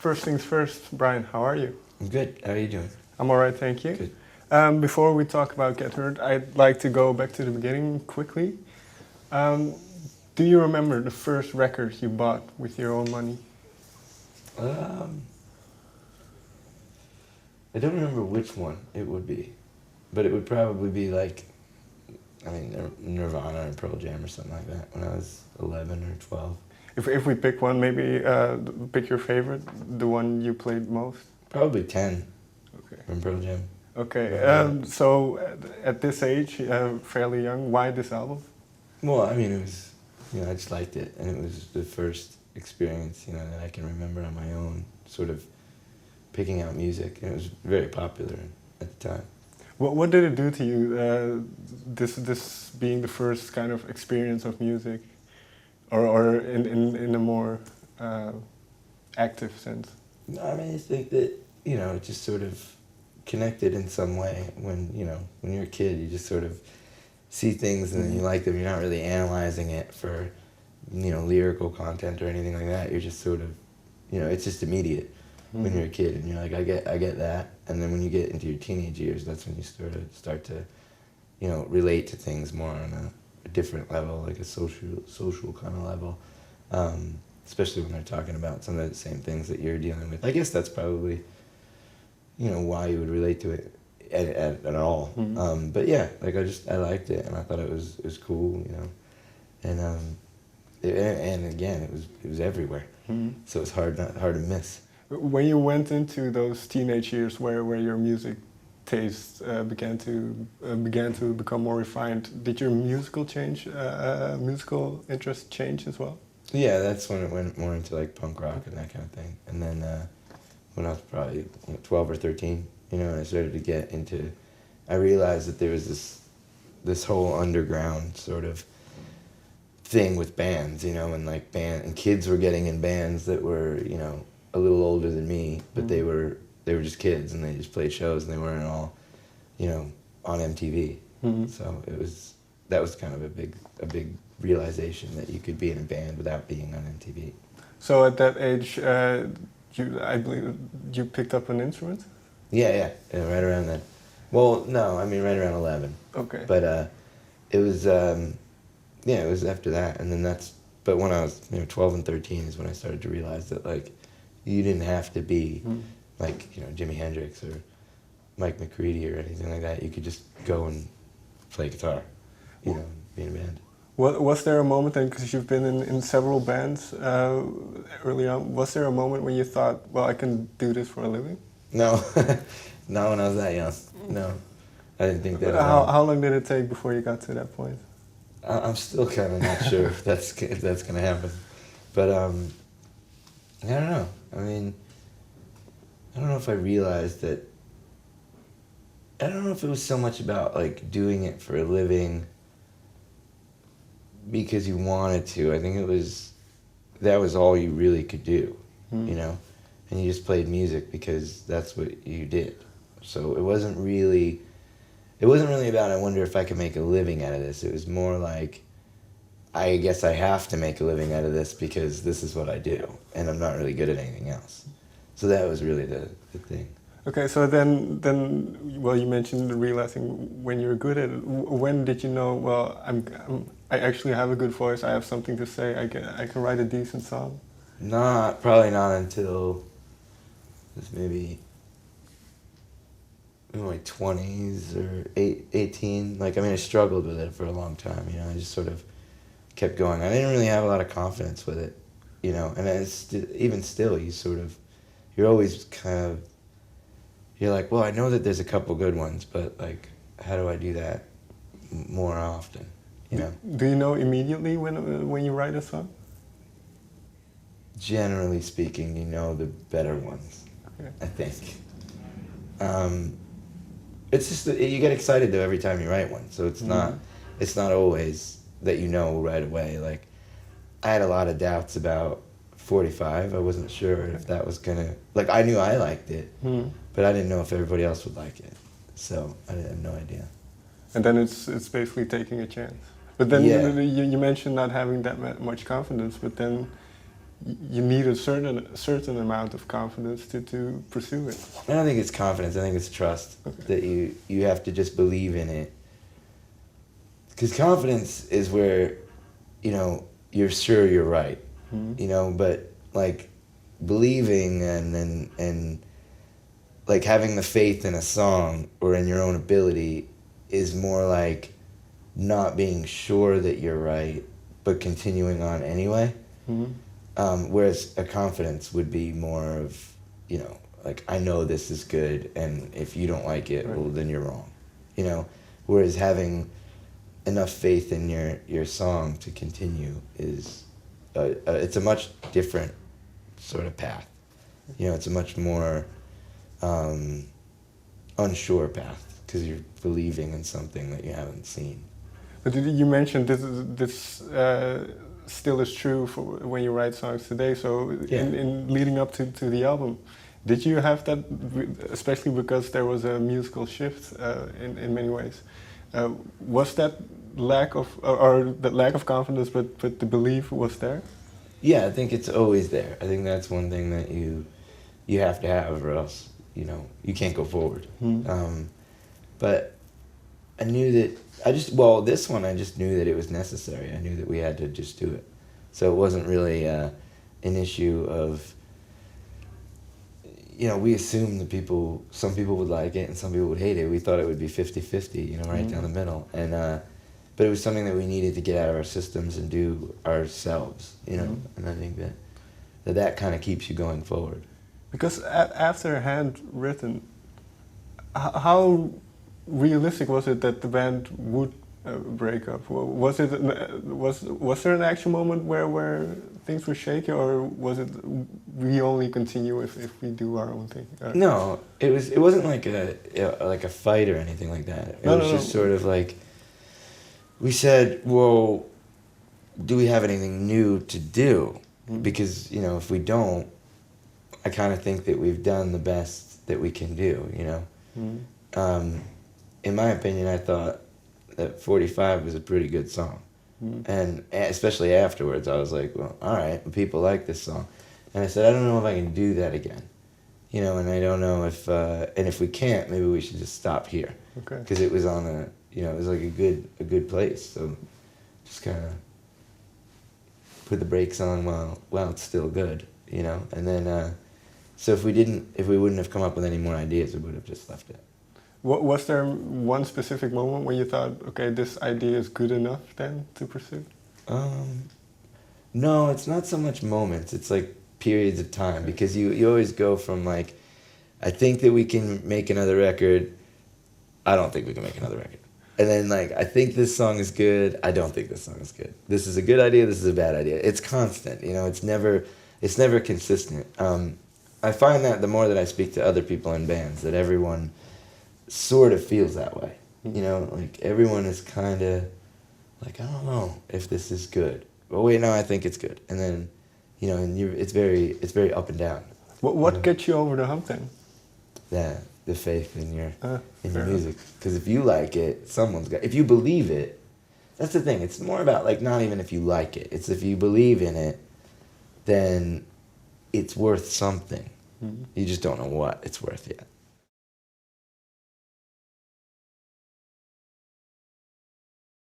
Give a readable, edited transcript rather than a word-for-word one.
First things first, Brian, how are you? I'm good. How are you doing? I'm all right, thank you. Good. Before we talk about Get Hurt, I'd like to go back to the beginning quickly. Um, do you remember the first record you bought with your own money? I don't remember which one it would be, but it would probably be like, Nirvana or Pearl Jam or something like that when I was 11 or 12. If we pick one, maybe pick your favorite, the one you played most. Probably 10 Okay. from Pearl Jam. Okay. So at this age, fairly young, why this album? Well, I mean, it was, I just liked it, and it was the first experience, that I can remember on my own, sort of picking out music, and it was very popular at the time. What did it do to you? This being the first kind of experience of music, or in a more active sense. No, I think that it just sort of connected in some way. When you're a kid, you just sort of see things and then you like them. You're not really analyzing it for lyrical content or anything like that. You're just sort of it's just immediate. When you're a kid and you're like, I get that, and then when you get into your teenage years, that's when you start to relate to things more on a different level, like a social kind of level, especially when they're talking about some of the same things that you're dealing with. I guess that's probably why you would relate to it at all. But yeah, like I liked it and I thought it was cool, and again it was everywhere, so it's hard to miss. When you went into those teenage years where your music taste began to become more refined, did your musical interest change as well? Yeah, that's when it went more into like punk rock and that kind of thing. And then when I was probably 12 or 13, I started to get into, I realized that there was this whole underground sort of thing with bands, and kids were getting in bands that were, a little older than me, but they were just kids and they just played shows and they weren't all, on MTV. So that was kind of a big realization that you could be in a band without being on MTV. So at that age, I believe you picked up an instrument? Yeah, right around then. Well, no, right around 11. Okay. But it was it was after that, and then but when I was 12 and 13 is when I started to realize that like you didn't have to be like Jimi Hendrix or Mike McCready or anything like that. You could just go and play guitar, be in a band. Was there a moment then, because you've been in several bands early on, was there a moment when you thought, well, I can do this for a living? No, not when I was that young. No, I didn't think that. How long did it take before you got to that point? I'm still kind of not sure if that's going to happen. But I don't know. I don't know if I realized that. I don't know if it was so much about like doing it for a living because you wanted to. I think that was all you really could do, and you just played music because that's what you did. So it wasn't really about, I wonder if I could make a living out of this. It was more like, I guess I have to make a living out of this because this is what I do, and I'm not really good at anything else. So that was really the thing. Okay, so then, well, you mentioned realizing when you're good at it. When did you know, well, I actually have a good voice, I have something to say, I can write a decent song? Probably not until maybe my 20s or 18. I struggled with it for a long time, I just sort of kept going. I didn't really have a lot of confidence with it, and even still, you're always kind of, you're like, well, I know that there's a couple good ones, but like, how do I do that more often, Do you know immediately when you write a song? Generally speaking, the better ones, okay. I think. It's just that you get excited though every time you write one, so it's not always that right away. Like, I had a lot of doubts about 45. I wasn't sure if that was gonna, like, I knew I liked it, but I didn't know if everybody else would like it, so I had no idea. And then it's basically taking a chance. But then you mentioned not having that much confidence, but then you need a certain amount of confidence to pursue it. I don't think it's confidence. I think it's trust. Okay. That you have to just believe in it. Because confidence is where, you know, you're sure you're right. Mm-hmm. You know, but like believing and like having the faith in a song or in your own ability is more like not being sure that you're right, but continuing on anyway. Mm-hmm. Whereas a confidence would be more of, you know, like, I know this is good, and if you don't like it, right, well, then you're wrong. You know, whereas having enough faith in your song to continue is, it's a much different sort of path. You know, it's a much more unsure path, because you're believing in something that you haven't seen. But you mentioned this still is true for when you write songs today. So Yeah. in leading up to the album, did you have that, especially because there was a musical shift in many ways? Was that lack of or that lack of confidence, but the belief was there? Yeah, I think it's always there. I think that's one thing that you have to have, or else, you know, you can't go forward. But I knew that this one I just knew that it was necessary. I knew that we had to just do it. So it wasn't really an issue of, you know, we assumed that some people would like it and some people would hate it. We thought it would be 50-50, you know, right down the middle. And but it was something that we needed to get out of our systems and do ourselves, you know. And I think that kind of keeps you going forward. Because after Handwritten, how realistic was it that the band would break up? Was there an actual moment where things were shaky, or was it we only continue if we do our own thing? No, it wasn't like a fight or anything like that. It was just sort of like, we said, well, do we have anything new to do? Because, you know, if we don't, I kind of think that we've done the best that we can do, you know. In my opinion, I thought that 45 was a pretty good song. And especially afterwards, I was like, well, all right, people like this song. And I said, I don't know if I can do that again. You know, and I don't know if, and if we can't, maybe we should just stop here. Okay. Because it was on it was like a good place. So just kind of put the brakes on while it's still good, you know. And then, so if we wouldn't have come up with any more ideas, we would have just left it. Was there one specific moment when you thought, okay, this idea is good enough then to pursue? No, it's not so much moments. It's like periods of time, because you always go from like, I think that we can make another record. I don't think we can make another record. And then like, I think this song is good. I don't think this song is good. This is a good idea. This is a bad idea. It's constant, you know. It's never consistent. I find that the more that I speak to other people in bands, that everyone sort of feels that way. You know, like everyone is kind of like, I don't know if this is good. Well, wait, no, I think it's good. And then, you know, and it's very up and down. What gets you over the hump then? The faith in your music. Because if you like it, if you believe it, that's the thing. It's more about like, not even if you like it. It's if you believe in it, then it's worth something. You just don't know what it's worth yet.